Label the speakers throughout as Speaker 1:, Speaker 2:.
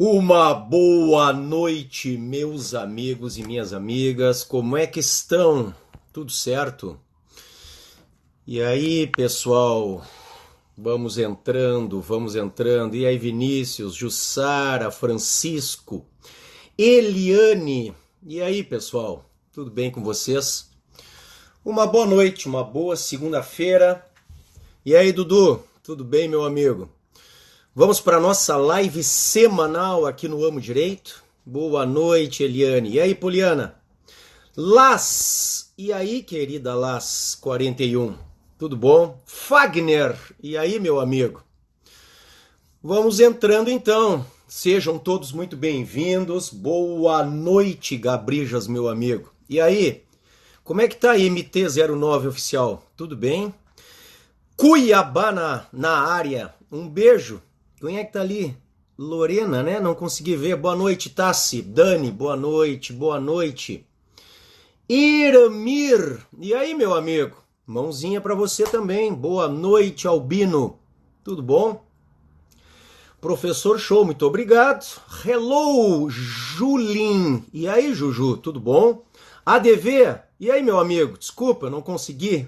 Speaker 1: Uma boa noite, meus amigos e minhas amigas. Como é que estão? Tudo certo? E aí, pessoal? Vamos entrando. E aí, Vinícius, Jussara, Francisco, Eliane. E aí, pessoal? Tudo bem com vocês? Uma boa noite, uma boa segunda-feira. E aí, Dudu? Tudo bem, meu amigo? Vamos para a nossa live semanal aqui no Amo Direito. Boa noite, Eliane. E aí, Poliana? Las. E aí, querida Las 41? Tudo bom? Fagner. E aí, meu amigo? Vamos entrando então. Sejam todos muito bem-vindos. Boa noite, Gabrijas, meu amigo. E aí? Como é que tá aí, MT-09 oficial? Tudo bem? Cuiabá na área. Um beijo. Quem é que tá ali? Lorena, né? Não consegui ver. Boa noite, Tassi. Dani, boa noite, boa noite. Iramir. E aí, meu amigo? Mãozinha pra você também. Boa noite, Albino. Tudo bom? Professor Show, muito obrigado. Hello, Julin. E aí, Juju, tudo bom? ADV. E aí, meu amigo? Desculpa, eu não consegui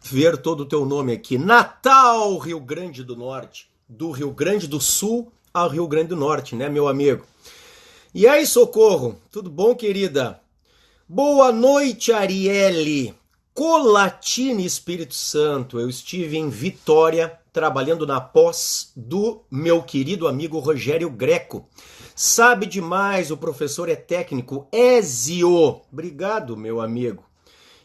Speaker 1: ver todo o teu nome aqui. Natal, Rio Grande do Norte. Do Rio Grande do Sul ao Rio Grande do Norte, né, meu amigo? E aí, Socorro? Tudo bom, querida? Boa noite, Arielle. Colatina, Espírito Santo. Eu estive em Vitória, trabalhando na pós do meu querido amigo Rogério Greco. Sabe demais, o professor é técnico. Ezio. Obrigado, meu amigo.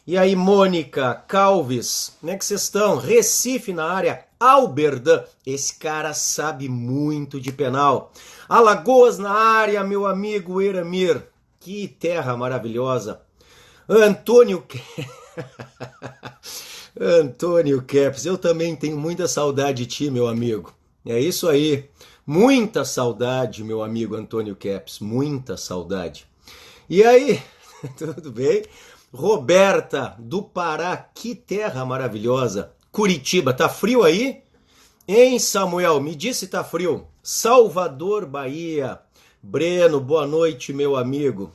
Speaker 1: E aí, Mônica, Calves, como é que vocês estão? Recife na área, Alberdan, esse cara sabe muito de penal. Alagoas na área, meu amigo Eramir, que terra maravilhosa. Antônio Antônio Keps, eu também tenho muita saudade de ti, meu amigo. É isso aí, muita saudade, meu amigo Antônio Keps, muita saudade. E aí, tudo bem? Roberta, do Pará, que terra maravilhosa. Curitiba, tá frio aí? Hein, Samuel, me diz se tá frio. Salvador, Bahia. Breno, boa noite, meu amigo.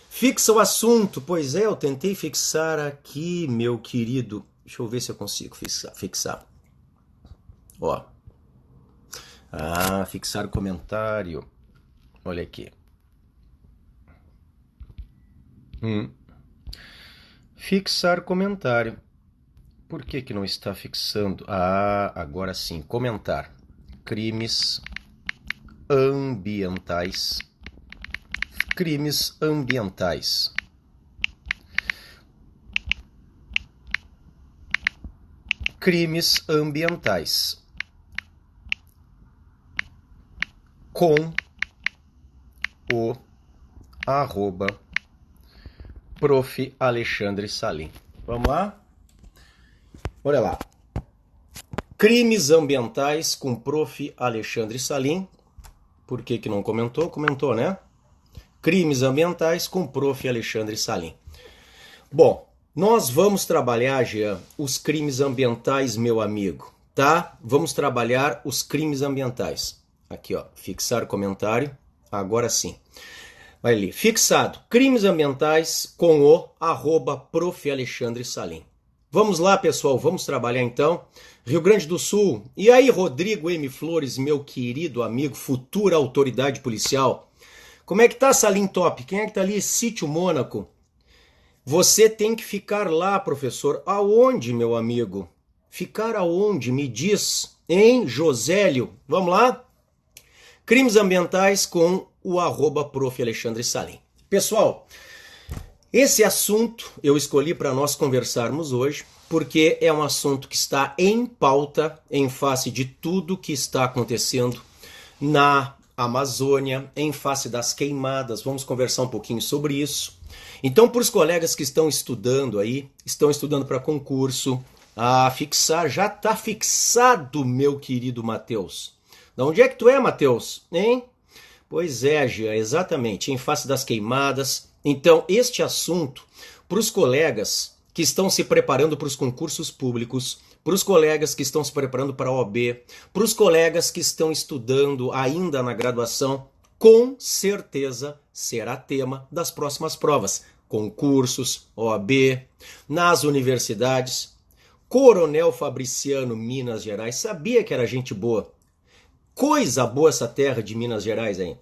Speaker 1: Fixa o assunto. Pois é, eu tentei fixar aqui, meu querido. Deixa eu ver se eu consigo fixar. Ó. Fixar o comentário. Olha aqui. Fixar comentário. Por que não está fixando? Agora sim. Comentar. Crimes ambientais. Crimes ambientais. Crimes ambientais. Com o arroba Prof. Alexandre Salim. Vamos lá? Olha lá. Crimes ambientais com Prof. Alexandre Salim. Por que não comentou? Comentou, né? Crimes ambientais com Prof. Alexandre Salim. Bom, nós vamos trabalhar, Jean, os crimes ambientais, meu amigo, tá? Vamos trabalhar os crimes ambientais. Aqui, ó, fixar comentário. Agora sim. Vai ali, fixado, crimes ambientais com o arroba Prof. Alexandre Salim. Vamos lá, pessoal, vamos trabalhar então. Rio Grande do Sul. E aí, Rodrigo M. Flores, meu querido amigo, futura autoridade policial. Como é que tá, Salim Top? Quem é que tá ali? Sítio Mônaco. Você tem que ficar lá, professor. Aonde, meu amigo? Ficar aonde? Me diz. Hein, Josélio? Vamos lá? Crimes ambientais com o arroba Prof. Alexandre Salim. Pessoal, esse assunto eu escolhi para nós conversarmos hoje, porque é um assunto que está em pauta, em face de tudo que está acontecendo na Amazônia, em face das queimadas. Vamos conversar um pouquinho sobre isso. Então, para os colegas que estão estudando aí, estão estudando para concurso, fixar, já está fixado, meu querido Matheus. De onde é que tu é, Matheus? Hein? Pois é, Gia, exatamente, em face das queimadas. Então, este assunto, para os colegas que estão se preparando para os concursos públicos, para os colegas que estão se preparando para a OAB, para os colegas que estão estudando ainda na graduação, com certeza será tema das próximas provas. Concursos, OAB, nas universidades. Coronel Fabriciano, Minas Gerais, sabia que era gente boa. Coisa boa essa terra de Minas Gerais aí.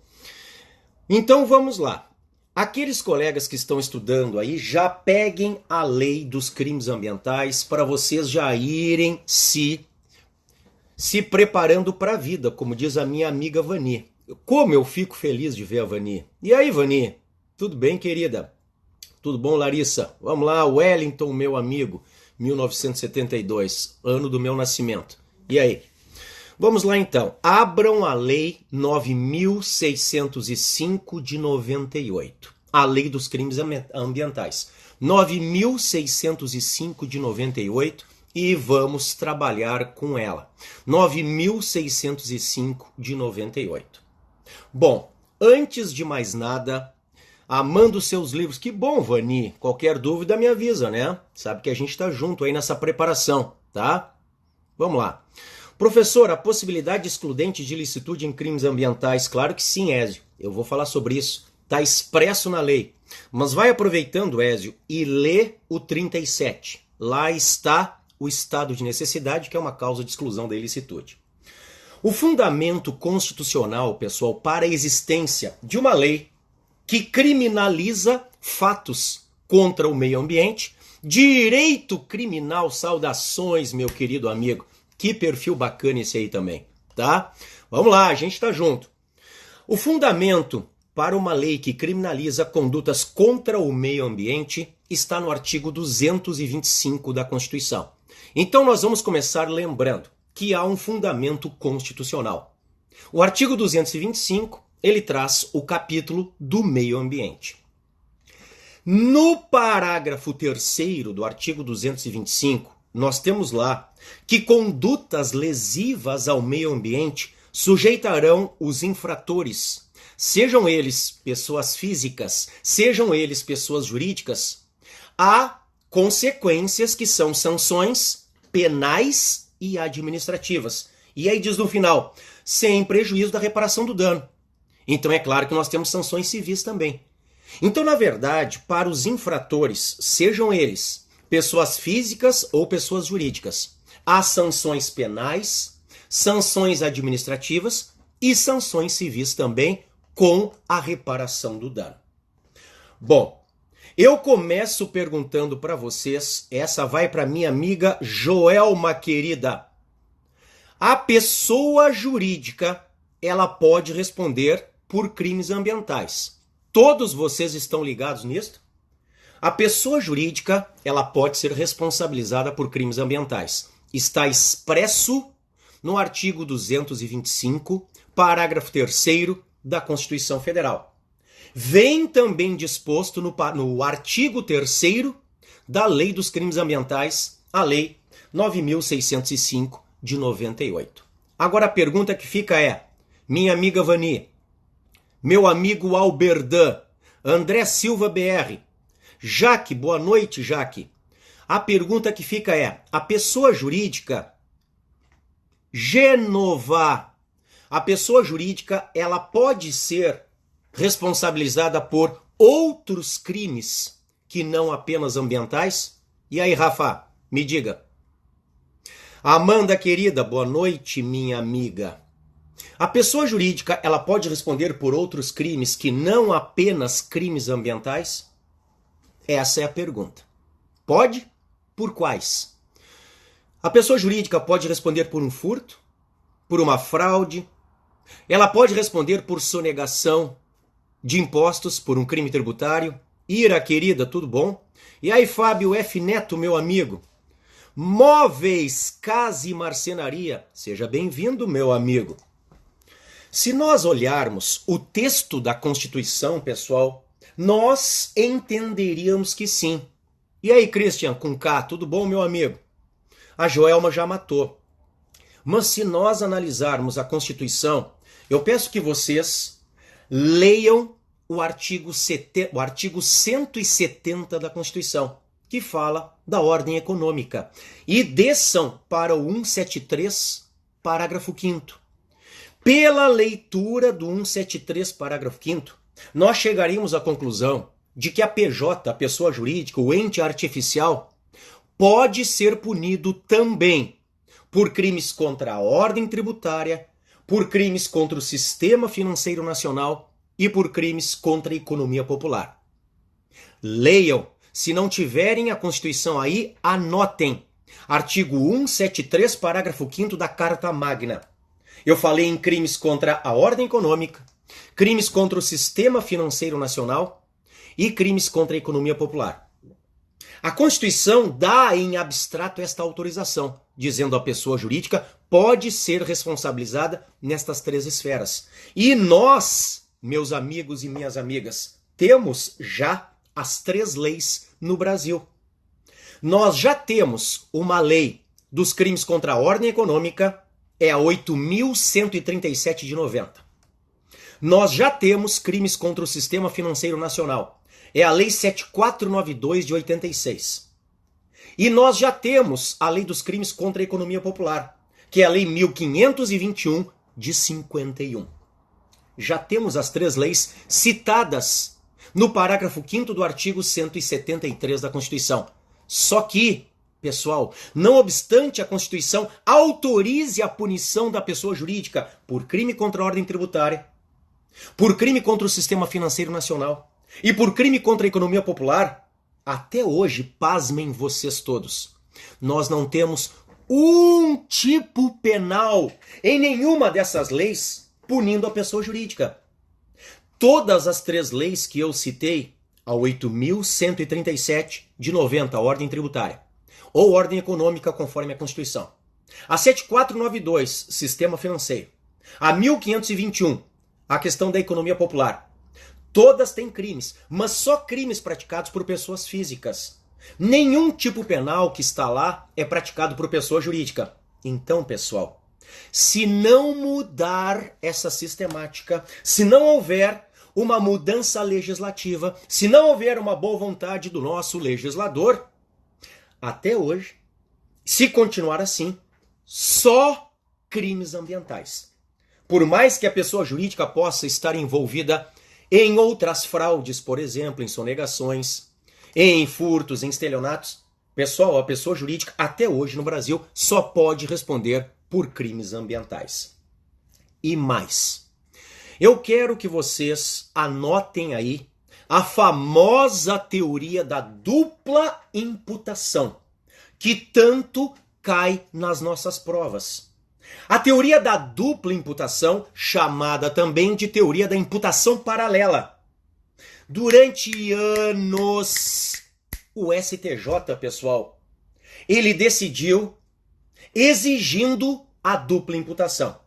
Speaker 1: Então vamos lá. Aqueles colegas que estão estudando aí, já peguem a lei dos crimes ambientais para vocês já irem se preparando para a vida, como diz a minha amiga Vani. Como eu fico feliz de ver a Vani. E aí, Vani? Tudo bem, querida? Tudo bom, Larissa? Vamos lá, Wellington, meu amigo, 1972, ano do meu nascimento. E aí? Vamos lá então. Abram a Lei 9.605 de 98. A Lei dos Crimes Ambientais. 9.605 de 98 e vamos trabalhar com ela. 9.605 de 98. Bom, antes de mais nada, amando seus livros. Que bom, Vani. Qualquer dúvida me avisa, né? Sabe que a gente está junto aí nessa preparação, tá? Vamos lá. Professor, a possibilidade excludente de ilicitude em crimes ambientais? Claro que sim, Ézio. Eu vou falar sobre isso. Está expresso na lei. Mas vai aproveitando, Ézio, e lê o 37. Lá está o estado de necessidade, que é uma causa de exclusão da ilicitude. O fundamento constitucional, pessoal, para a existência de uma lei que criminaliza fatos contra o meio ambiente, direito criminal, saudações, meu querido amigo. Que perfil bacana esse aí também, tá? Vamos lá, a gente tá junto. O fundamento para uma lei que criminaliza condutas contra o meio ambiente está no artigo 225 da Constituição. Então nós vamos começar lembrando que há um fundamento constitucional. O artigo 225, ele traz o capítulo do meio ambiente. No parágrafo 3º do artigo 225, nós temos lá que condutas lesivas ao meio ambiente sujeitarão os infratores, sejam eles pessoas físicas, sejam eles pessoas jurídicas, a consequências que são sanções penais e administrativas. E aí diz no final, sem prejuízo da reparação do dano. Então é claro que nós temos sanções civis também. Então, na verdade, para os infratores, sejam eles pessoas físicas ou pessoas jurídicas, há sanções penais, sanções administrativas e sanções civis também com a reparação do dano. Bom, eu começo perguntando para vocês, essa vai para minha amiga Joelma querida. A pessoa jurídica, ela pode responder por crimes ambientais. Todos vocês estão ligados nisso? A pessoa jurídica, ela pode ser responsabilizada por crimes ambientais. Está expresso no artigo 225, parágrafo 3º da Constituição Federal. Vem também disposto no artigo 3º da Lei dos Crimes Ambientais, a Lei 9.605 de 98. Agora a pergunta que fica é, minha amiga Vani, meu amigo Alberdan, André Silva BR, Jaque, boa noite, Jaque. A pergunta que fica é, a pessoa jurídica, Genova, a pessoa jurídica, ela pode ser responsabilizada por outros crimes que não apenas ambientais? E aí, Rafa, me diga. Amanda, querida, boa noite, minha amiga. A pessoa jurídica, ela pode responder por outros crimes que não apenas crimes ambientais? Essa é a pergunta. Pode? Por quais? A pessoa jurídica pode responder por um furto, por uma fraude, ela pode responder por sonegação de impostos, por um crime tributário. Ira, querida, tudo bom? E aí, Fábio F. Neto, meu amigo? Móveis, casa e marcenaria. Seja bem-vindo, meu amigo. Se nós olharmos o texto da Constituição, pessoal, nós entenderíamos que sim. E aí, Christian, com K, tudo bom, meu amigo? A Joelma já matou. Mas se nós analisarmos a Constituição, eu peço que vocês leiam o artigo 170 da Constituição, que fala da ordem econômica. E desçam para o 173, parágrafo 5º. Pela leitura do 173, parágrafo 5º, nós chegaríamos à conclusão de que a PJ, a pessoa jurídica, o ente artificial, pode ser punido também por crimes contra a ordem tributária, por crimes contra o sistema financeiro nacional e por crimes contra a economia popular. Leiam. Se não tiverem a Constituição aí, anotem. Artigo 173, parágrafo 5º da Carta Magna. Eu falei em crimes contra a ordem econômica, crimes contra o sistema financeiro nacional e crimes contra a economia popular. A Constituição dá em abstrato esta autorização, dizendo a pessoa jurídica pode ser responsabilizada nestas 3 esferas. E nós, meus amigos e minhas amigas, temos já as 3 leis no Brasil. Nós já temos uma lei dos crimes contra a ordem econômica, é a 8.137 de 90. Nós já temos crimes contra o sistema financeiro nacional, é a lei 7492 de 86. E nós já temos a lei dos crimes contra a economia popular, que é a lei 1521 de 51. Já temos as 3 leis citadas no parágrafo 5º do artigo 173 da Constituição. Só que, pessoal, não obstante a Constituição autorize a punição da pessoa jurídica por crime contra a ordem tributária, por crime contra o sistema financeiro nacional e por crime contra a economia popular, até hoje, pasmem vocês todos, nós não temos um tipo penal em nenhuma dessas leis punindo a pessoa jurídica. Todas as 3 leis que eu citei, a 8.137 de 90, a ordem tributária, ou ordem econômica conforme a Constituição, a 7492, sistema financeiro, a 1521, a questão da economia popular, todas têm crimes, mas só crimes praticados por pessoas físicas. Nenhum tipo penal que está lá é praticado por pessoa jurídica. Então, pessoal, se não mudar essa sistemática, se não houver uma mudança legislativa, se não houver uma boa vontade do nosso legislador, até hoje, se continuar assim, só crimes ambientais. Por mais que a pessoa jurídica possa estar envolvida em outras fraudes, por exemplo, em sonegações, em furtos, em estelionatos, pessoal, a pessoa jurídica até hoje no Brasil só pode responder por crimes ambientais. E mais, eu quero que vocês anotem aí a famosa teoria da dupla imputação, que tanto cai nas nossas provas. A teoria da dupla imputação, chamada também de teoria da imputação paralela. Durante anos, o STJ, pessoal, ele decidiu exigindo a dupla imputação.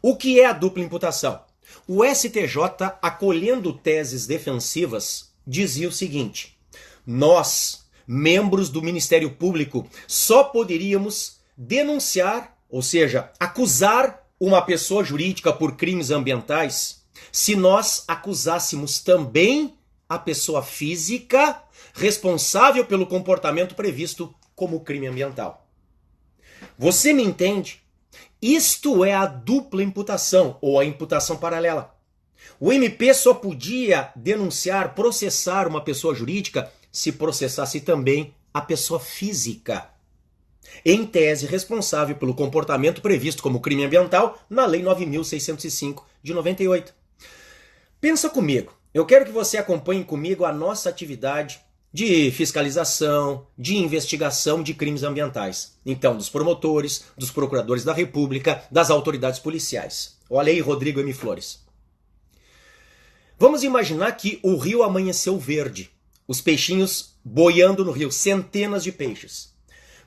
Speaker 1: O que é a dupla imputação? O STJ, acolhendo teses defensivas, dizia o seguinte: nós, membros do Ministério Público, só poderíamos denunciar, ou seja, acusar uma pessoa jurídica por crimes ambientais, se nós acusássemos também a pessoa física responsável pelo comportamento previsto como crime ambiental. Você me entende? Isto é a dupla imputação, ou a imputação paralela. O MP só podia denunciar, processar uma pessoa jurídica se processasse também a pessoa física, em tese responsável pelo comportamento previsto como crime ambiental na Lei 9.605 de 98. Pensa comigo, eu quero que você acompanhe comigo a nossa atividade de fiscalização, de investigação de crimes ambientais. Então, dos promotores, dos procuradores da República, das autoridades policiais. Olha aí, Rodrigo M. Flores. Vamos imaginar que o rio amanheceu verde. Os peixinhos boiando no rio, centenas de peixes.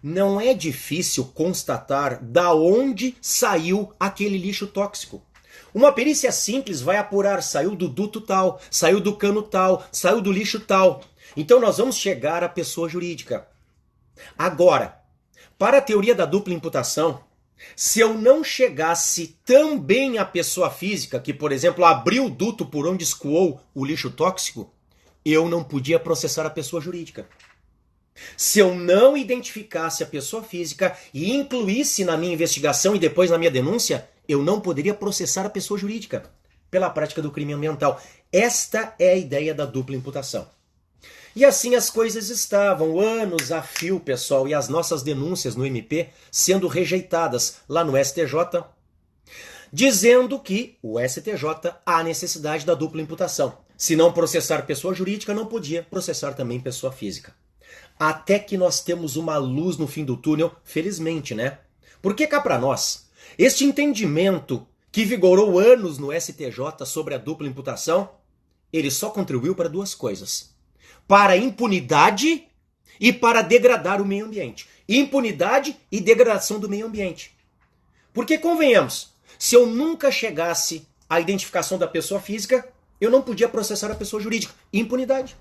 Speaker 1: Não é difícil constatar da onde saiu aquele lixo tóxico. Uma perícia simples vai apurar, saiu do duto tal, saiu do cano tal, saiu do lixo tal. Então nós vamos chegar à pessoa jurídica. Agora, para a teoria da dupla imputação, se eu não chegasse também à pessoa física, que por exemplo abriu o duto por onde escoou o lixo tóxico, eu não podia processar a pessoa jurídica. Se eu não identificasse a pessoa física e incluísse na minha investigação e depois na minha denúncia, eu não poderia processar a pessoa jurídica pela prática do crime ambiental. Esta é a ideia da dupla imputação. E assim as coisas estavam, anos a fio, pessoal, e as nossas denúncias no MP sendo rejeitadas lá no STJ, dizendo que o STJ há necessidade da dupla imputação. Se não processar pessoa jurídica, não podia processar também pessoa física. Até que nós temos uma luz no fim do túnel, felizmente, né? Porque cá para nós, este entendimento que vigorou anos no STJ sobre a dupla imputação, ele só contribuiu para duas coisas. Para a impunidade e para degradar o meio ambiente. Impunidade e degradação do meio ambiente. Porque, convenhamos, se eu nunca chegasse à identificação da pessoa física, eu não podia processar a pessoa jurídica. Impunidade.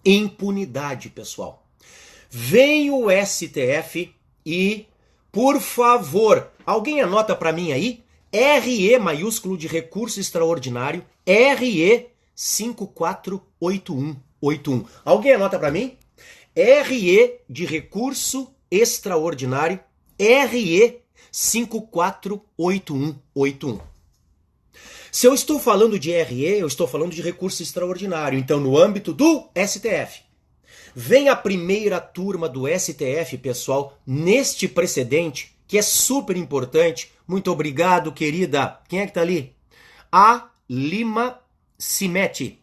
Speaker 1: Impunidade, pessoal. Vem o STF e, por favor, alguém anota para mim aí? RE maiúsculo de recurso extraordinário, RE 548181. Alguém anota para mim? RE de recurso extraordinário, RE 548181. Se eu estou falando de RE, eu estou falando de recurso extraordinário. Então, no âmbito do STF. Vem a primeira turma do STF, pessoal, neste precedente, que é super importante. Muito obrigado, querida. Quem é que tá ali? A Lima Cimete.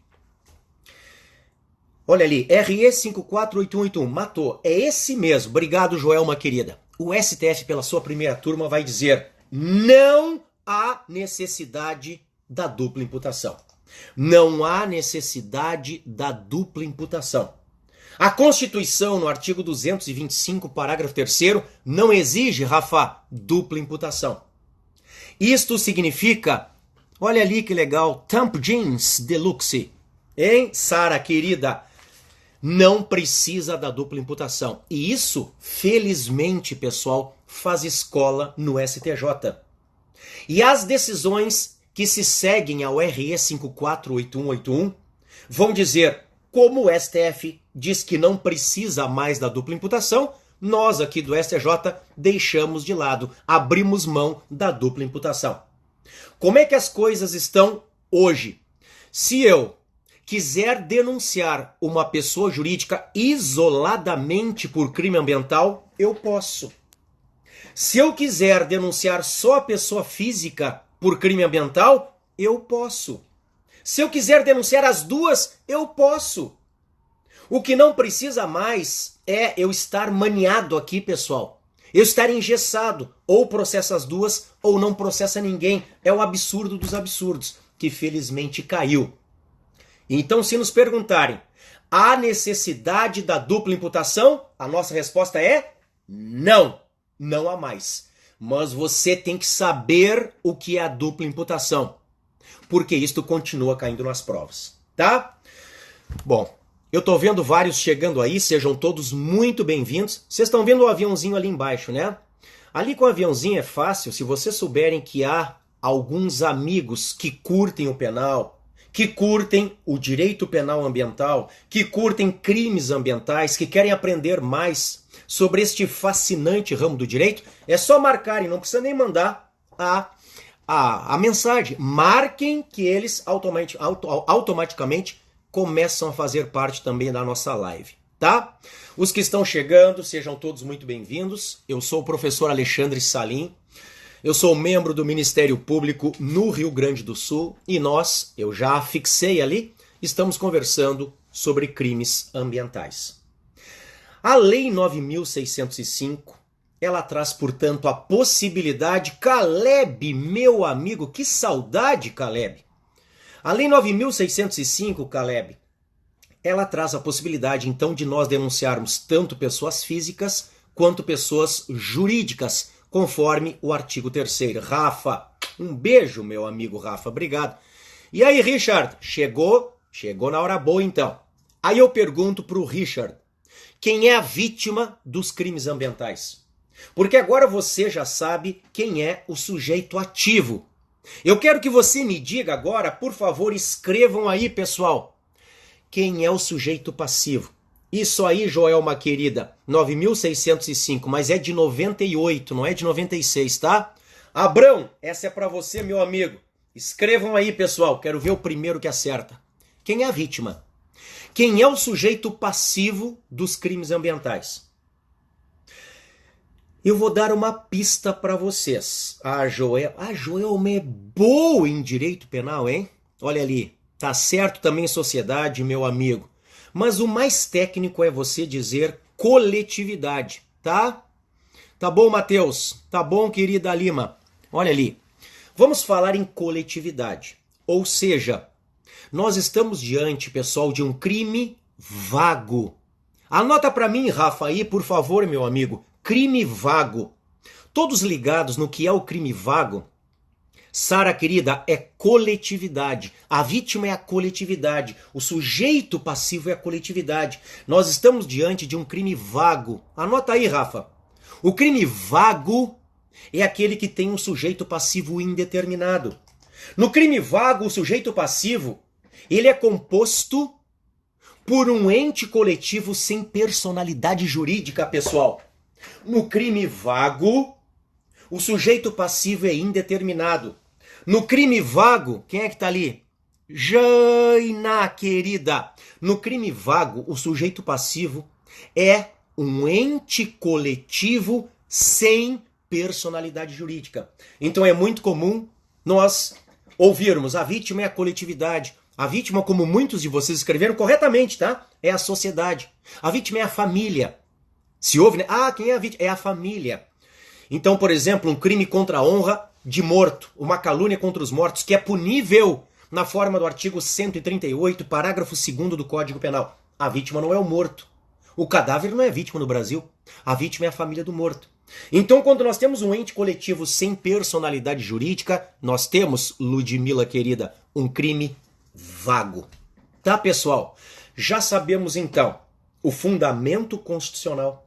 Speaker 1: Olha ali, RE 548181. Matou. É esse mesmo. Obrigado, Joelma, querida. O STF, pela sua primeira turma, vai dizer: não há necessidade da dupla imputação. Não há necessidade da dupla imputação. A Constituição, no artigo 225, parágrafo 3º, não exige, Rafa, dupla imputação. Isto significa, olha ali que legal, Tamp Jeans Deluxe. Hein, Sara, querida? Não precisa da dupla imputação. E isso, felizmente, pessoal, faz escola no STJ. E as decisões que se seguem ao RE 548181 vão dizer, como o STF diz que não precisa mais da dupla imputação, nós aqui do STJ deixamos de lado, abrimos mão da dupla imputação. Como é que as coisas estão hoje? Se eu quiser denunciar uma pessoa jurídica isoladamente por crime ambiental, eu posso. Se eu quiser denunciar só a pessoa física por crime ambiental, eu posso. Se eu quiser denunciar as duas, eu posso. O que não precisa mais é eu estar maniado aqui, pessoal. Eu estar engessado. Ou processa as duas, ou não processa ninguém. É o absurdo dos absurdos, que felizmente caiu. Então, se nos perguntarem, há necessidade da dupla imputação? A nossa resposta é não. Não há mais. Mas você tem que saber o que é a dupla imputação. Porque isto continua caindo nas provas, tá? Bom, eu tô vendo vários chegando aí, sejam todos muito bem-vindos. Vocês estão vendo o aviãozinho ali embaixo, né? Ali com o aviãozinho é fácil, se vocês souberem que há alguns amigos que curtem o penal, que curtem o direito penal ambiental, que curtem crimes ambientais, que querem aprender mais sobre este fascinante ramo do direito, é só marcarem, não precisa nem mandar a mensagem. Marquem que eles automaticamente começam a fazer parte também da nossa live, tá? Os que estão chegando, sejam todos muito bem-vindos. Eu sou o professor Alexandre Salim, eu sou membro do Ministério Público no Rio Grande do Sul e nós, eu já fixei ali, estamos conversando sobre crimes ambientais. A Lei 9.605, ela traz, portanto, a possibilidade... Caleb, meu amigo, que saudade, Caleb! A Lei 9.605, Caleb, ela traz a possibilidade, então, de nós denunciarmos tanto pessoas físicas quanto pessoas jurídicas, conforme o artigo 3º. Rafa, um beijo, meu amigo Rafa, obrigado. E aí, Richard, chegou na hora boa, então. Aí eu pergunto para o Richard, quem é a vítima dos crimes ambientais? Porque agora você já sabe quem é o sujeito ativo. Eu quero que você me diga agora, por favor, escrevam aí, pessoal, quem é o sujeito passivo. Isso aí, Joelma querida, 9.605, mas é de 98, não é de 96, tá? Abrão, essa é pra você, meu amigo. Escrevam aí, pessoal, quero ver o primeiro que acerta. Quem é a vítima? Quem é o sujeito passivo dos crimes ambientais? Eu vou dar uma pista para vocês. A Joelma é boa em direito penal, hein? Olha ali, tá certo também em sociedade, meu amigo. Mas o mais técnico é você dizer coletividade, tá? Tá bom, Matheus? Tá bom, querida Lima? Olha ali. Vamos falar em coletividade. Ou seja, nós estamos diante, pessoal, de um crime vago. Anota para mim, Rafa, aí, por favor, meu amigo. Crime vago. Todos ligados no que é o crime vago? Sara, querida, é coletividade. A vítima é a coletividade. O sujeito passivo é a coletividade. Nós estamos diante de um crime vago. Anota aí, Rafa. O crime vago é aquele que tem um sujeito passivo indeterminado. No crime vago, o sujeito passivo, ele é composto por um ente coletivo sem personalidade jurídica, pessoal. No crime vago, o sujeito passivo é indeterminado. No crime vago, quem é que tá ali? Jaina, querida. No crime vago, o sujeito passivo é um ente coletivo sem personalidade jurídica. Então é muito comum nós ouvirmos a vítima é a coletividade. A vítima, como muitos de vocês escreveram corretamente, tá? É a sociedade. A vítima é a família. Se ouve, né? Ah, quem é a vítima? É a família. Então, por exemplo, um crime contra a honra de morto, uma calúnia contra os mortos, que é punível na forma do artigo 138, parágrafo 2º do Código Penal. A vítima não é o morto. O cadáver não é vítima no Brasil. A vítima é a família do morto. Então, quando nós temos um ente coletivo sem personalidade jurídica, nós temos, Ludmila querida, um crime vago. Tá, pessoal? Já sabemos, então, o fundamento constitucional.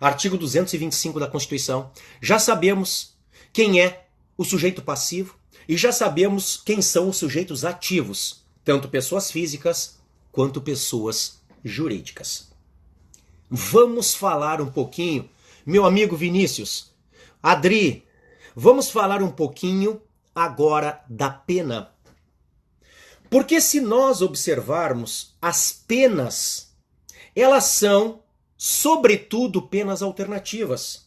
Speaker 1: Artigo 225 da Constituição. Já sabemos quem é o sujeito passivo e já sabemos quem são os sujeitos ativos, tanto pessoas físicas quanto pessoas jurídicas. Vamos falar um pouquinho, meu amigo Vinícius, Adri, vamos falar um pouquinho agora da pena. Porque se nós observarmos as penas, elas são sobretudo penas alternativas.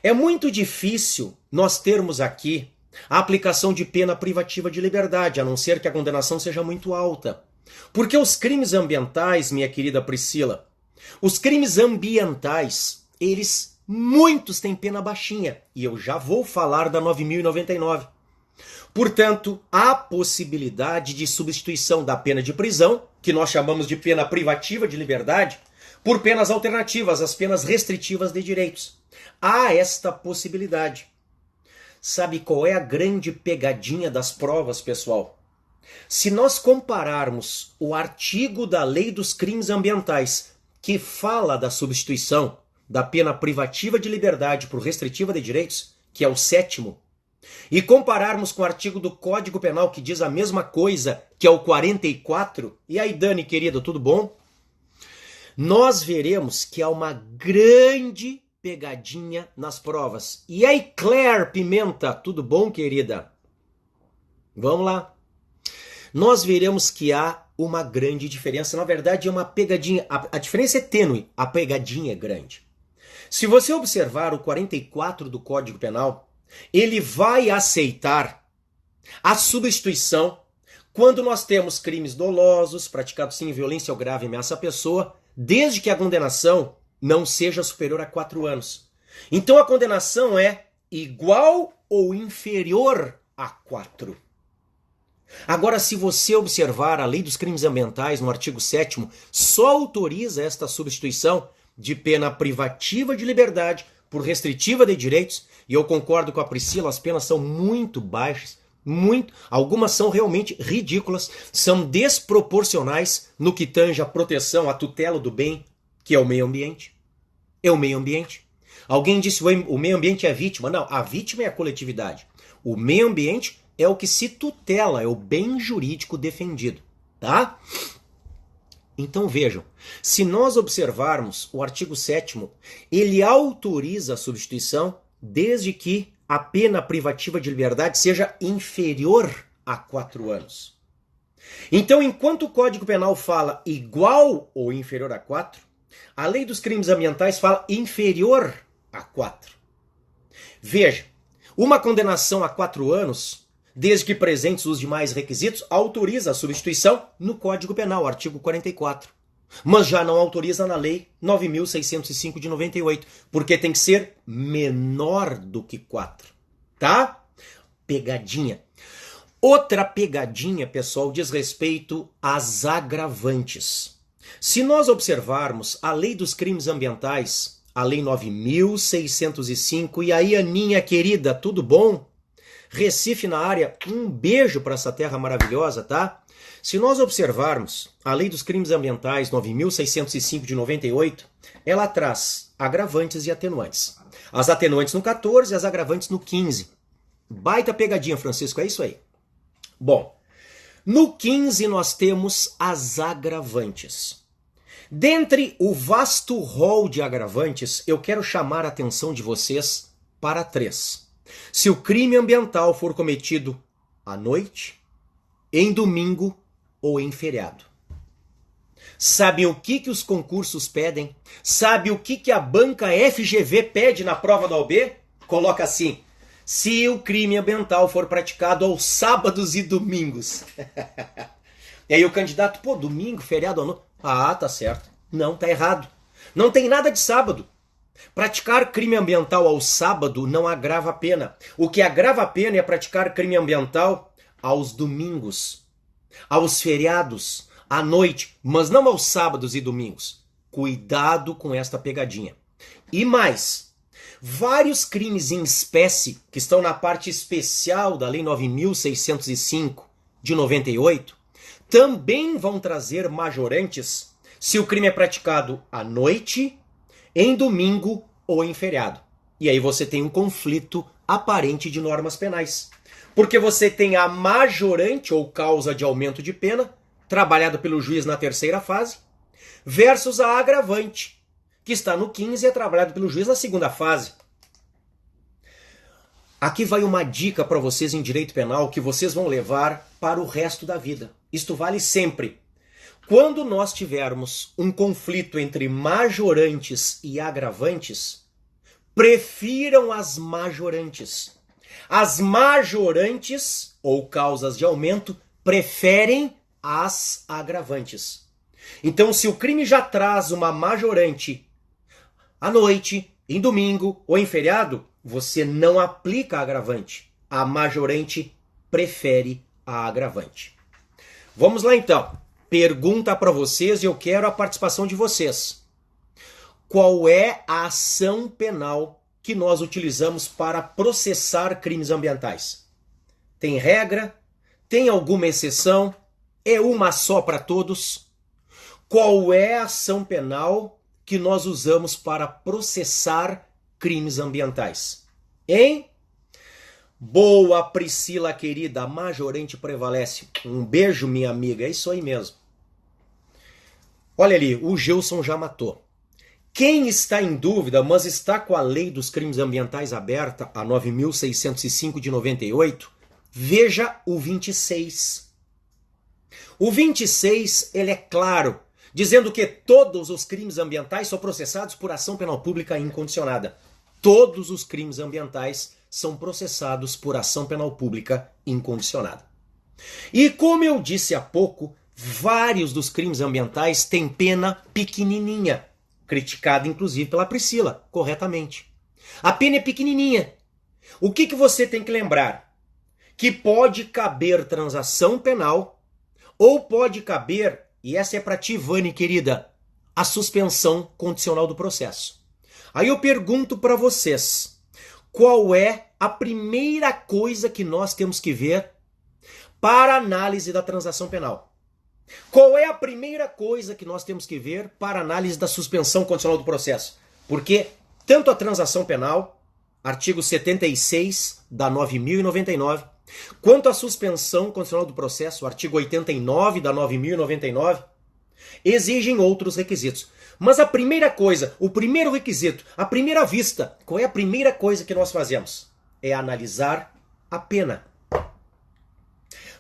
Speaker 1: É muito difícil nós termos aqui a aplicação de pena privativa de liberdade, a não ser que a condenação seja muito alta. Porque os crimes ambientais, minha querida Priscila, os crimes ambientais, muitos têm pena baixinha, e eu já vou falar da 9.099. Portanto, há possibilidade de substituição da pena de prisão, que nós chamamos de pena privativa de liberdade, por penas alternativas, as penas restritivas de direitos. Há esta possibilidade. Sabe qual é a grande pegadinha das provas, pessoal? Se nós compararmos o artigo da Lei dos Crimes Ambientais, que fala da substituição da pena privativa de liberdade por restritiva de direitos, que é o 7º, e compararmos com o artigo do Código Penal que diz a mesma coisa, que é o 44, e aí, Dani, querida, tudo bom? Nós veremos que há uma grande pegadinha nas provas. E aí, Claire Pimenta, tudo bom, querida? Vamos lá. Nós veremos que há uma grande diferença. Na verdade, é uma pegadinha. A diferença é tênue, a pegadinha é grande. Se você observar o 44 do Código Penal, ele vai aceitar a substituição quando nós temos crimes dolosos, praticados sem violência ou grave ameaça à pessoa, desde que a condenação não seja superior a 4 anos. Então a condenação é igual ou inferior a 4. Agora, se você observar a Lei dos Crimes Ambientais, no artigo 7º, só autoriza esta substituição de pena privativa de liberdade por restritiva de direitos, e eu concordo com a Priscila, as penas são muito baixas, algumas são realmente ridículas, são desproporcionais no que tange a proteção, a tutela do bem, que é o meio ambiente. É o meio ambiente. Alguém disse o meio ambiente é a vítima. Não, a vítima é a coletividade. O meio ambiente é o que se tutela, é o bem jurídico defendido, tá? Então vejam, se nós observarmos o artigo 7º, ele autoriza a substituição desde que a pena privativa de liberdade seja inferior a 4 anos. Então, enquanto o Código Penal fala igual ou inferior a 4, a Lei dos Crimes Ambientais fala inferior a 4. Veja, uma condenação a 4 anos, desde que presentes os demais requisitos, autoriza a substituição no Código Penal, artigo 44. Mas já não autoriza na Lei 9.605 de 98, porque tem que ser menor do que 4. Tá? Pegadinha. Outra pegadinha, pessoal, diz respeito às agravantes. Se nós observarmos a Lei dos Crimes Ambientais, a Lei 9.605, e aí, Aninha querida, tudo bom? Recife na área, um beijo para essa terra maravilhosa, tá? Se nós observarmos a Lei dos Crimes Ambientais 9.605 de 98, ela traz agravantes e atenuantes. As atenuantes no 14 e as agravantes no 15. Baita pegadinha, Francisco, é isso aí. Bom, no 15 nós temos as agravantes. Dentre o vasto rol de agravantes, eu quero chamar a atenção de vocês para 3. Se o crime ambiental for cometido à noite, em domingo ou em feriado. Sabe o que os concursos pedem? Sabe o que a banca FGV pede na prova da OAB? Coloca assim: se o crime ambiental for praticado aos sábados e domingos. E aí o candidato, pô, domingo, feriado ou não? Ah, tá certo. Não, tá errado. Não tem nada de sábado. Praticar crime ambiental ao sábado não agrava a pena. O que agrava a pena é praticar crime ambiental aos domingos, aos feriados, à noite, mas não aos sábados e domingos. Cuidado com esta pegadinha. E mais, vários crimes em espécie, que estão na parte especial da Lei 9.605 de 98, também vão trazer majorantes se o crime é praticado à noite, em domingo ou em feriado. E aí você tem um conflito aparente de normas penais. Porque você tem a majorante ou causa de aumento de pena, trabalhada pelo juiz na 3ª fase, versus a agravante, que está no 15 e é trabalhado pelo juiz na 2ª fase. Aqui vai uma dica para vocês em direito penal que vocês vão levar para o resto da vida. Isto vale sempre. Quando nós tivermos um conflito entre majorantes e agravantes, prefiram as majorantes. As majorantes, ou causas de aumento, preferem as agravantes. Então, se o crime já traz uma majorante à noite, em domingo ou em feriado, você não aplica a agravante. A majorante prefere a agravante. Vamos lá então. Pergunta para vocês e eu quero a participação de vocês. Qual é a ação penal que nós utilizamos para processar crimes ambientais? Tem regra? Tem alguma exceção? É uma só para todos? Qual é a ação penal que nós usamos para processar crimes ambientais? Hein? Boa, Priscila querida, a majorante prevalece. Um beijo, minha amiga, é isso aí mesmo. Olha ali, o Gilson já matou. Quem está em dúvida, mas está com a Lei dos Crimes Ambientais aberta, a 9.605 de 98, veja o 26. O 26, ele é claro, dizendo que todos os crimes ambientais são processados por ação penal pública incondicionada. Todos os crimes ambientais são processados por ação penal pública incondicionada. E como eu disse há pouco, vários dos crimes ambientais têm pena pequenininha, criticada inclusive pela Priscila, corretamente. A pena é pequenininha. O que você tem que lembrar? Que pode caber transação penal ou pode caber, e essa é para ti, Vani, querida, a suspensão condicional do processo. Aí eu pergunto para vocês, qual é a primeira coisa que nós temos que ver para análise da transação penal? Qual é a primeira coisa que nós temos que ver para análise da suspensão condicional do processo? Porque tanto a transação penal, artigo 76 da 9.099, quanto a suspensão condicional do processo, artigo 89 da 9.099, exigem outros requisitos. Mas a primeira coisa, o primeiro requisito, a primeira vista, qual é a primeira coisa que nós fazemos? É analisar a pena.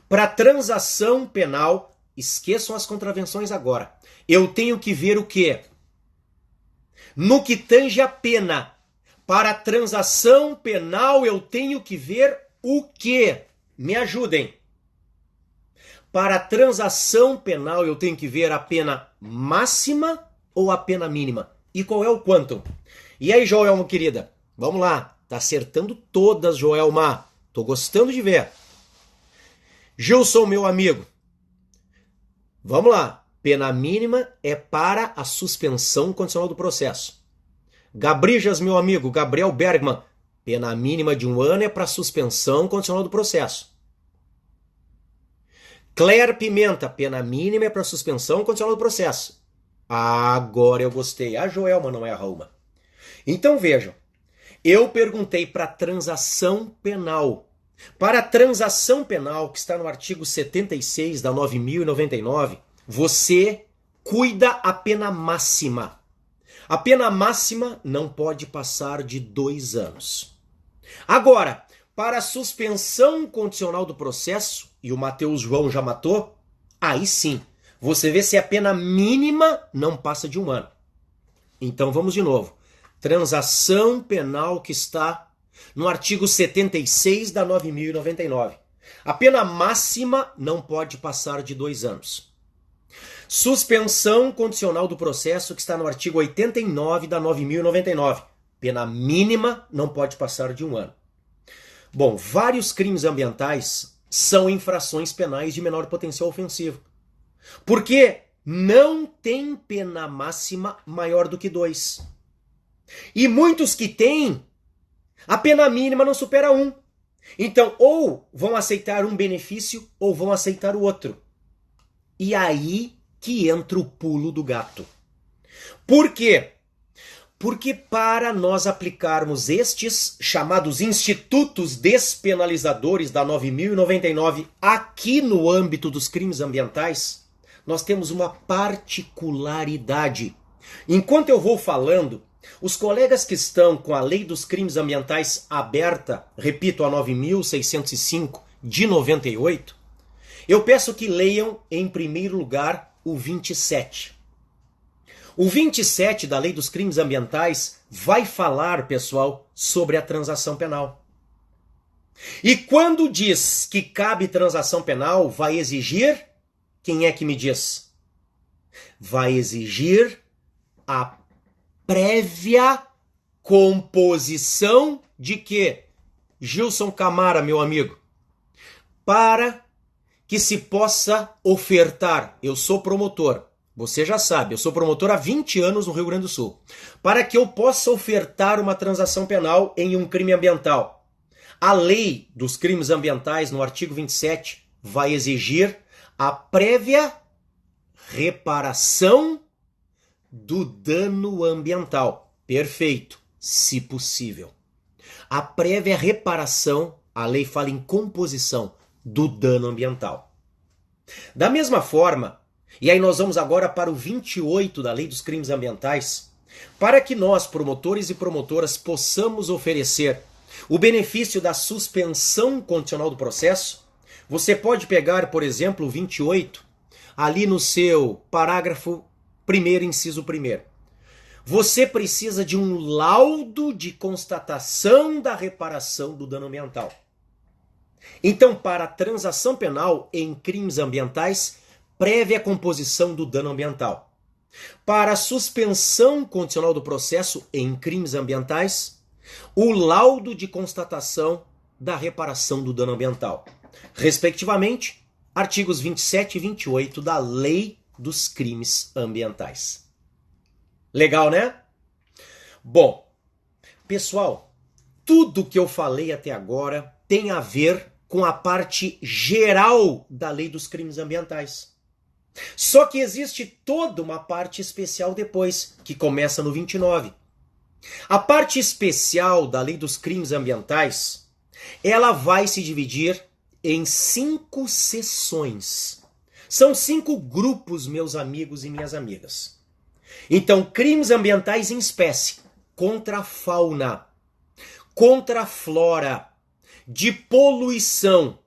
Speaker 1: Para transação penal, esqueçam as contravenções agora. Eu tenho que ver o quê? No que tange a pena. Para transação penal, eu tenho que ver o quê? Me ajudem. Para transação penal, eu tenho que ver a pena máxima ou a pena mínima? E qual é o quantum? E aí, Joelma, querida? Vamos lá. Tá acertando todas, Joelma. Tô gostando de ver. Gilson, meu amigo. Vamos lá. Pena mínima é para a suspensão condicional do processo. Gabrijas, meu amigo. Gabriel Bergman. Pena mínima de 1 ano é para suspensão condicional do processo. Claire Pimenta. Pena mínima é para suspensão condicional do processo. Agora eu gostei. A Joelma não é a Rauma. Então vejam. Eu perguntei para transação penal. Para a transação penal, que está no artigo 76 da 9.099, você cuida a pena máxima. A pena máxima não pode passar de 2 anos. Agora, para a suspensão condicional do processo, e o Matheus João já matou, aí sim, você vê se a pena mínima não passa de 1 ano. Então vamos de novo. Transação penal que está no artigo 76 da 9.099. A pena máxima não pode passar de 2 anos. Suspensão condicional do processo que está no artigo 89 da 9.099. Pena mínima não pode passar de 1 ano. Bom, vários crimes ambientais são infrações penais de menor potencial ofensivo. Porque não tem pena máxima maior do que 2. E muitos que têm, a pena mínima não supera 1. Então, ou vão aceitar um benefício, ou vão aceitar o outro. E aí que entra o pulo do gato. Por quê? Porque para nós aplicarmos estes chamados institutos despenalizadores da 9.099 aqui no âmbito dos crimes ambientais, nós temos uma particularidade. Enquanto eu vou falando, os colegas que estão com a Lei dos Crimes Ambientais aberta, repito, a 9.605 de 98, eu peço que leiam em primeiro lugar o 27. O 27 da Lei dos Crimes Ambientais vai falar, pessoal, sobre a transação penal. E quando diz que cabe transação penal, vai exigir, quem é que me diz? Vai exigir a prévia composição de quê? Gilson Camara, meu amigo. Para que se possa ofertar. Eu sou promotor. Você já sabe, eu sou promotor há 20 anos no Rio Grande do Sul. Para que eu possa ofertar uma transação penal em um crime ambiental. A lei dos crimes ambientais, no artigo 27, vai exigir a prévia reparação do dano ambiental. Perfeito, se possível. A prévia reparação, a lei fala em composição do dano ambiental. Da mesma forma, e aí nós vamos agora para o 28 da Lei dos Crimes Ambientais, para que nós, promotores e promotoras, possamos oferecer o benefício da suspensão condicional do processo, você pode pegar, por exemplo, o 28, ali no seu parágrafo 1º, inciso 1º. Você precisa de um laudo de constatação da reparação do dano ambiental. Então, para a transação penal em crimes ambientais, prévia composição do dano ambiental. Para a suspensão condicional do processo em crimes ambientais, o laudo de constatação da reparação do dano ambiental. Respectivamente, artigos 27 e 28 da Lei dos Crimes Ambientais. Legal, né? Bom, pessoal, tudo que eu falei até agora tem a ver com a parte geral da Lei dos Crimes Ambientais. Só que existe toda uma parte especial depois, que começa no 29. A parte especial da Lei dos Crimes Ambientais, ela vai se dividir em 5 seções. São 5 grupos, meus amigos e minhas amigas. Então, crimes ambientais em espécie, contra a fauna, contra a flora, de poluição,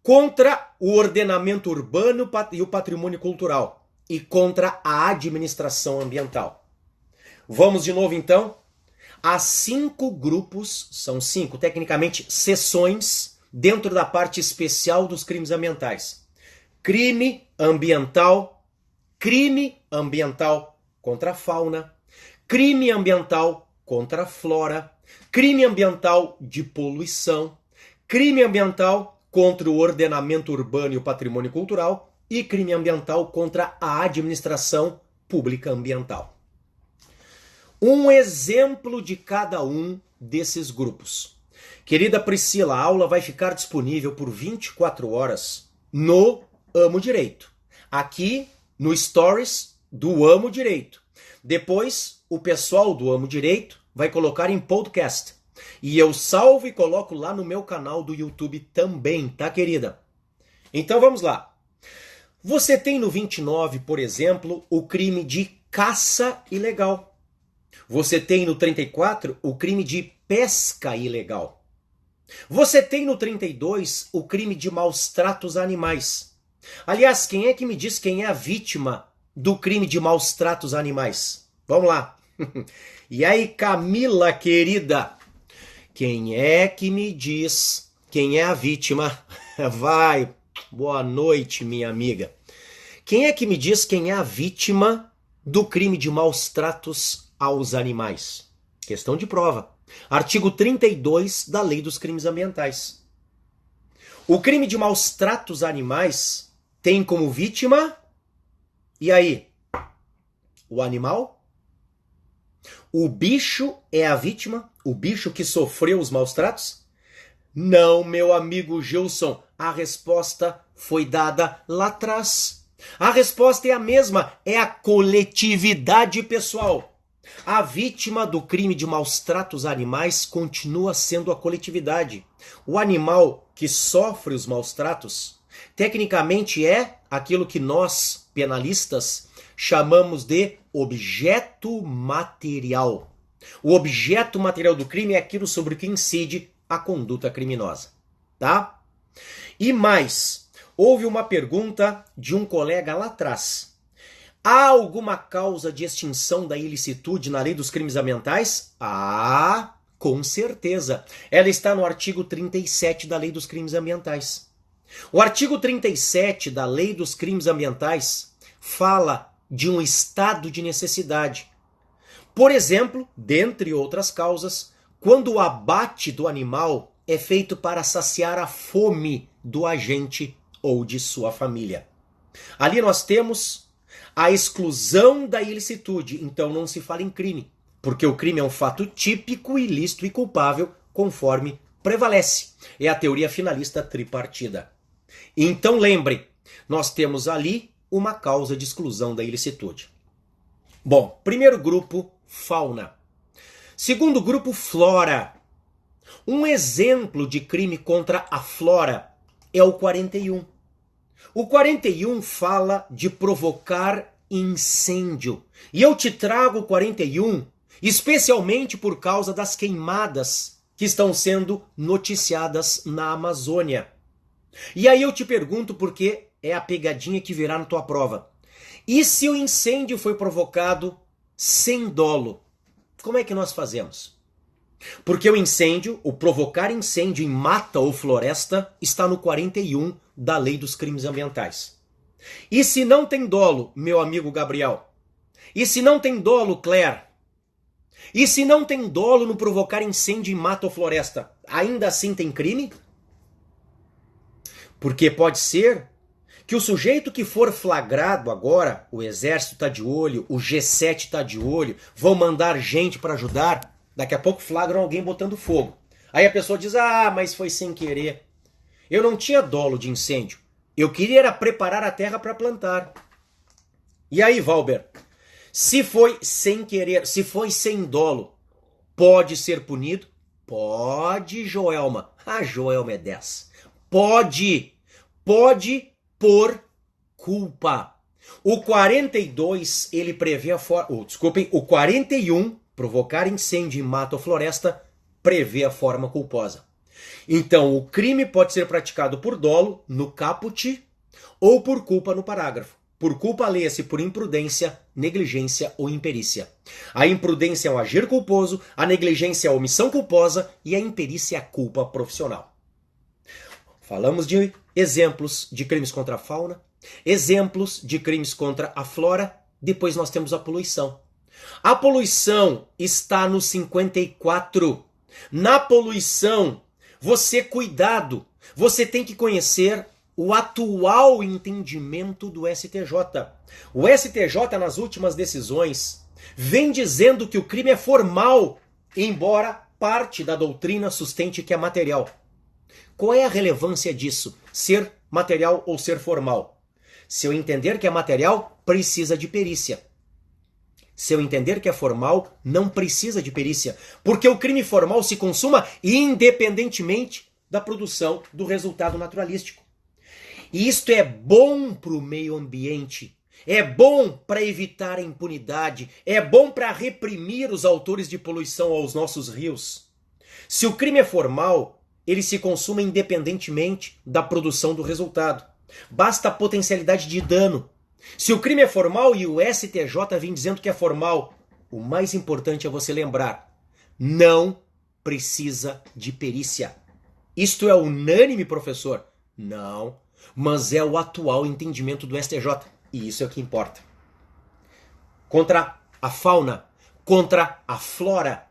Speaker 1: contra o ordenamento urbano e o patrimônio cultural e contra a administração ambiental. Vamos de novo então? Há 5 grupos, são 5, tecnicamente, seções dentro da parte especial dos crimes ambientais. Crime ambiental contra a fauna, crime ambiental contra a flora, crime ambiental de poluição, crime ambiental contra o ordenamento urbano e o patrimônio cultural e crime ambiental contra a administração pública ambiental. Um exemplo de cada um desses grupos. Querida Priscila, a aula vai ficar disponível por 24 horas no Amo Direito. Aqui no Stories do Amo Direito. Depois, o pessoal do Amo Direito vai colocar em podcast. E eu salvo e coloco lá no meu canal do YouTube também, tá, querida? Então vamos lá. Você tem no 29, por exemplo, o crime de caça ilegal. Você tem no 34 o crime de pesca ilegal. Você tem no 32 o crime de maus tratos a animais. Aliás, quem é que me diz quem é a vítima do crime de maus tratos a animais? Vamos lá. E aí, Camila, querida, quem é que me diz quem é a vítima? Vai, boa noite, minha amiga. Quem é que me diz quem é a vítima do crime de maus tratos aos animais? Questão de prova. Artigo 32 da Lei dos Crimes Ambientais. O crime de maus tratos a animais tem como vítima, e aí, o animal? O bicho é a vítima? O bicho que sofreu os maus tratos? Não, meu amigo Gilson, a resposta foi dada lá atrás. A resposta é a mesma, é a coletividade pessoal. A vítima do crime de maus tratos a animais continua sendo a coletividade. O animal que sofre os maus tratos, tecnicamente é aquilo que nós, penalistas, chamamos de objeto material. O objeto material do crime é aquilo sobre o que incide a conduta criminosa, tá? E mais, houve uma pergunta de um colega lá atrás. Há alguma causa de extinção da ilicitude na Lei dos Crimes Ambientais? Ah, com certeza. Ela está no artigo 37 da Lei dos Crimes Ambientais. O artigo 37 da Lei dos Crimes Ambientais fala de um estado de necessidade. Por exemplo, dentre outras causas, quando o abate do animal é feito para saciar a fome do agente ou de sua família. Ali nós temos a exclusão da ilicitude, então não se fala em crime, porque o crime é um fato típico, ilícito e culpável, conforme prevalece. É a teoria finalista tripartida. Então lembre, nós temos ali uma causa de exclusão da ilicitude. Bom, primeiro grupo, fauna. Segundo grupo, flora. Um exemplo de crime contra a flora é o 41. O 41 fala de provocar incêndio. E eu te trago o 41 especialmente por causa das queimadas que estão sendo noticiadas na Amazônia. E aí eu te pergunto, porque é a pegadinha que virá na tua prova. E se o incêndio foi provocado sem dolo? Como é que nós fazemos? Porque o incêndio, o provocar incêndio em mata ou floresta, está no 41 da Lei dos Crimes Ambientais. E se não tem dolo, meu amigo Gabriel? E se não tem dolo, Claire? E se não tem dolo no provocar incêndio em mata ou floresta, ainda assim tem crime? Porque pode ser que o sujeito que for flagrado agora, o exército está de olho, o G7 está de olho, vão mandar gente para ajudar, daqui a pouco flagram alguém botando fogo. Aí a pessoa diz, mas foi sem querer. Eu não tinha dolo de incêndio. Eu queria era preparar a terra para plantar. E aí, Valber? Se foi sem querer, se foi sem dolo, pode ser punido? Pode, Joelma. A Joelma é 10. Pode por culpa. O 42, ele prevê a forma... Desculpem, o 41, provocar incêndio em mata ou floresta, prevê a forma culposa. Então, o crime pode ser praticado por dolo, no caput, ou por culpa, no parágrafo. Por culpa, leia-se por imprudência, negligência ou imperícia. A imprudência é o agir culposo, a negligência é a omissão culposa e a imperícia é a culpa profissional. Falamos de exemplos de crimes contra a fauna, exemplos de crimes contra a flora, depois nós temos a poluição. A poluição está no 54. Na poluição, cuidado, você tem que conhecer o atual entendimento do STJ. O STJ, nas últimas decisões, vem dizendo que o crime é formal, embora parte da doutrina sustente que é material. Qual é a relevância disso? Ser material ou ser formal? Se eu entender que é material, precisa de perícia. Se eu entender que é formal, não precisa de perícia, porque o crime formal se consuma independentemente da produção do resultado naturalístico. E isto é bom para o meio ambiente, é bom para evitar a impunidade, é bom para reprimir os autores de poluição aos nossos rios. Se o crime é formal, ele se consuma independentemente da produção do resultado. Basta a potencialidade de dano. Se o crime é formal e o STJ vem dizendo que é formal, o mais importante é você lembrar, não precisa de perícia. Isto é unânime, professor? Não, mas é o atual entendimento do STJ, e isso é o que importa. Contra a fauna, contra a flora,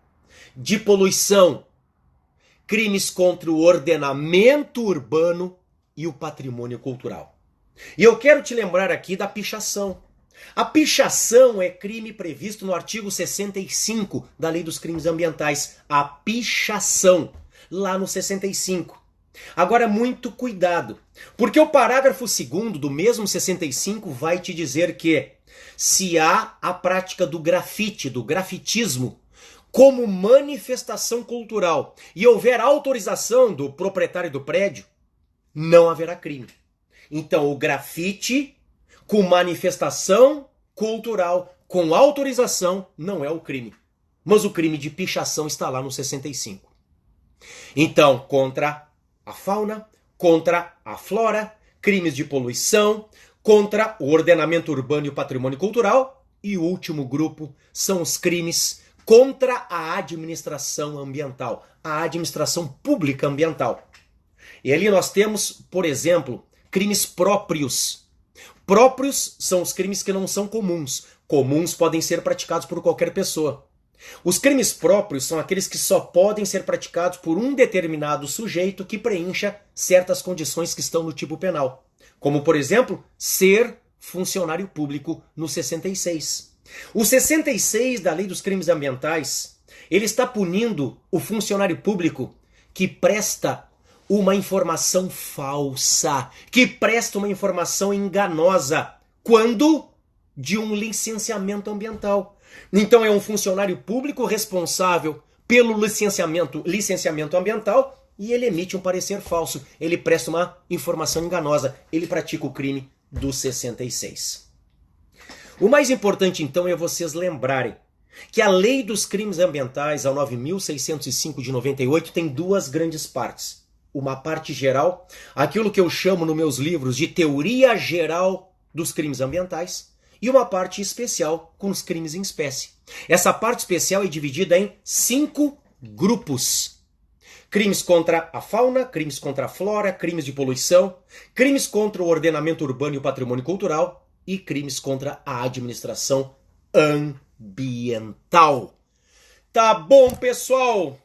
Speaker 1: de poluição, crimes contra o ordenamento urbano e o patrimônio cultural. E eu quero te lembrar aqui da pichação. A pichação é crime previsto no artigo 65 da Lei dos Crimes Ambientais. A pichação, lá no 65. Agora, muito cuidado, porque o parágrafo 2º do mesmo 65 vai te dizer que se há a prática do grafite, do grafitismo, como manifestação cultural e houver autorização do proprietário do prédio, não haverá crime. Então, o grafite com manifestação cultural, com autorização, não é o crime. Mas o crime de pichação está lá no 65. Então, contra a fauna, contra a flora, crimes de poluição, contra o ordenamento urbano e o patrimônio cultural, e o último grupo são os crimes contra a administração ambiental, a administração pública ambiental. E ali nós temos, por exemplo, crimes próprios. Próprios são os crimes que não são comuns. Comuns podem ser praticados por qualquer pessoa. Os crimes próprios são aqueles que só podem ser praticados por um determinado sujeito que preencha certas condições que estão no tipo penal. Como, por exemplo, ser funcionário público no 66. O 66 da Lei dos Crimes Ambientais, ele está punindo o funcionário público que presta uma informação falsa, que presta uma informação enganosa, quando de um licenciamento ambiental. Então é um funcionário público responsável pelo licenciamento ambiental e ele emite um parecer falso, ele presta uma informação enganosa, ele pratica o crime do 66. O mais importante então é vocês lembrarem que a Lei dos Crimes Ambientais, a 9.605 de 98, tem duas grandes partes. Uma parte geral, aquilo que eu chamo nos meus livros de teoria geral dos crimes ambientais, e uma parte especial com os crimes em espécie. Essa parte especial é dividida em 5 grupos. Crimes contra a fauna, crimes contra a flora, crimes de poluição, crimes contra o ordenamento urbano e o patrimônio cultural e crimes contra a administração ambiental. Tá bom, pessoal?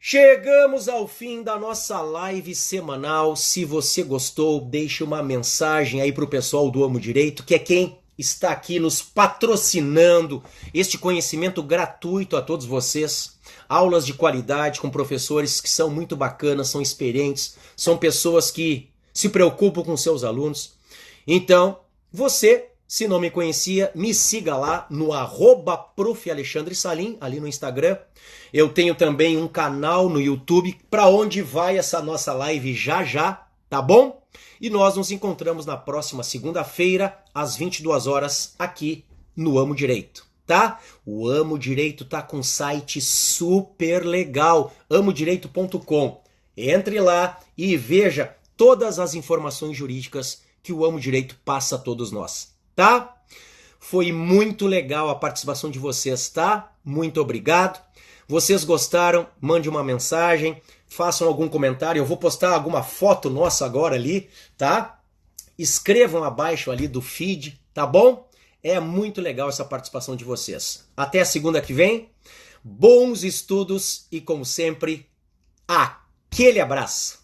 Speaker 1: Chegamos ao fim da nossa live semanal. Se você gostou, deixe uma mensagem aí para o pessoal do Amo Direito, que é quem está aqui nos patrocinando este conhecimento gratuito a todos vocês. Aulas de qualidade com professores que são muito bacanas, são experientes, são pessoas que se preocupam com seus alunos. Então, você, se não me conhecia, me siga lá no @Prof. Alexandre Salim, ali no Instagram. Eu tenho também um canal no YouTube, para onde vai essa nossa live já já, tá bom? E nós nos encontramos na próxima segunda-feira, às 22 horas, aqui no Amo Direito, tá? O Amo Direito tá com um site super legal, amodireito.com. Entre lá e veja todas as informações jurídicas que o Amo Direito passa a todos nós, tá? Foi muito legal a participação de vocês, tá? Muito obrigado. Vocês gostaram? Mande uma mensagem, façam algum comentário. Eu vou postar alguma foto nossa agora ali, tá? Escrevam abaixo ali do feed, tá bom? É muito legal essa participação de vocês. Até a segunda que vem. Bons estudos e, como sempre, aquele abraço.